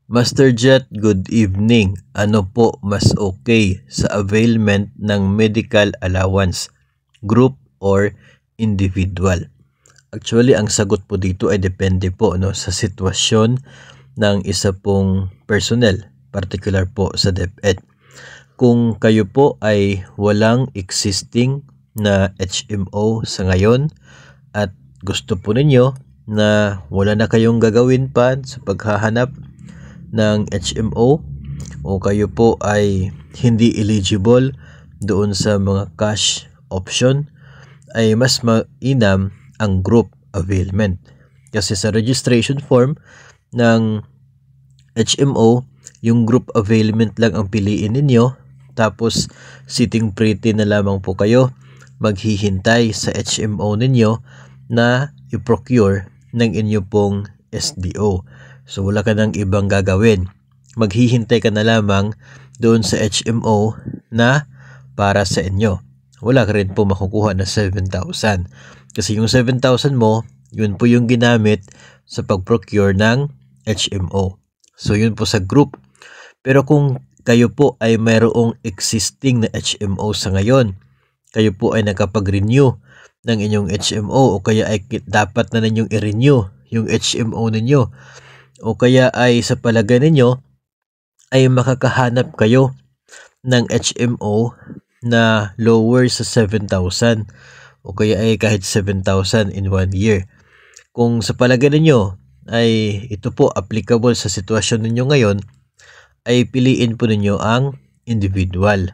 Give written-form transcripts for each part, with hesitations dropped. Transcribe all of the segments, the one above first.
Master Jet, good evening. Ano po mas okay sa availment ng medical allowance, group or individual? Actually, ang sagot po dito ay depende po sa sitwasyon ng isa pong personnel, particular po sa DepEd. Kung kayo po ay walang existing na HMO sa ngayon at gusto po ninyo na wala na kayong gagawin pa sa paghahanap ng HMO o kayo po ay hindi eligible doon sa mga cash option, ay mas mainam ang group availment. Kasi sa registration form ng HMO, yung group availment lang ang piliin ninyo, tapos sitting pretty na lamang po kayo maghihintay sa HMO ninyo na i-procure ng inyo pong SDO. So wala ka nang ibang gagawin. Maghihintay ka na lamang doon sa HMO na para sa inyo. Wala ka rin po makukuha na 7,000. Kasi yung 7,000 mo, yun po yung ginamit sa pag-procure ng HMO. So yun po sa group. Pero kung kayo po ay mayroong existing na HMO sa ngayon, kayo po ay nakapag-renew ng inyong HMO o kaya ay dapat na ninyong i-renew yung HMO ninyo, o kaya ay sa palagay ninyo ay makakahanap kayo ng HMO na lower sa 7,000 o kaya ay kahit 7,000 in 1 year. Kung sa palagay ninyo ay ito po applicable sa sitwasyon ninyo ngayon, ay piliin po ninyo ang individual,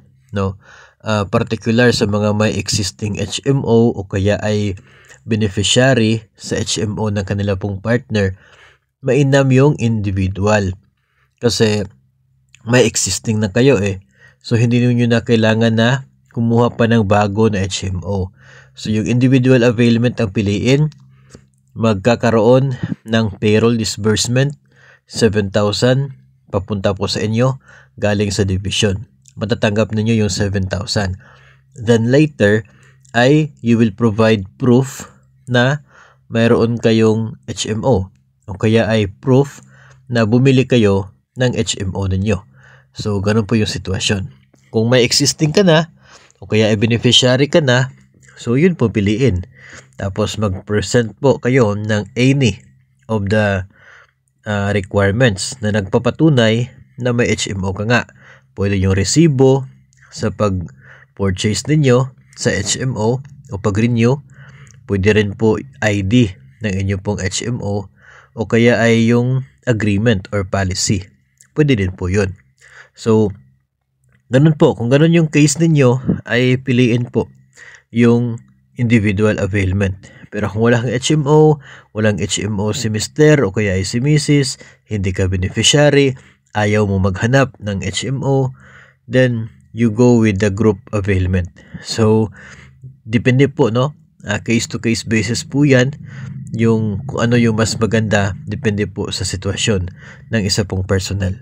particular sa mga may existing HMO o kaya ay beneficiary sa HMO ng kanila pong partner. Mainam yung individual kasi may existing na kayo so hindi niyo na kailangan na kumuha pa ng bago na HMO. So yung individual availment ang piliin. Magkakaroon ng payroll disbursement 7,000 papunta po sa inyo galing sa division. Matatanggap ninyo yung 7,000. Then later ay you will provide proof na mayroon kayong HMO o kaya ay proof na bumili kayo ng HMO ninyo. So, ganun po yung sitwasyon. Kung may existing ka na o kaya ay beneficiary ka na, so yun po piliin. Tapos mag-present po kayo ng any of the requirements na nagpapatunay na may HMO ka nga. Pwede yung resibo sa pag-purchase ninyo sa HMO o pag-renew. Pwede rin po ID ng inyo pong HMO o kaya ay yung agreement or policy. Pwede din po yun. So, ganun po. Kung ganun yung case ninyo, ay piliin po yung individual availment. Pero kung walang HMO si Mr. o kaya ay si Mrs., hindi ka beneficiary, ayaw mo maghanap ng HMO, then you go with the group availment. So, depende po, case to case basis po yan. Yung kung ano yung mas maganda, depende po sa sitwasyon ng isa pong personnel.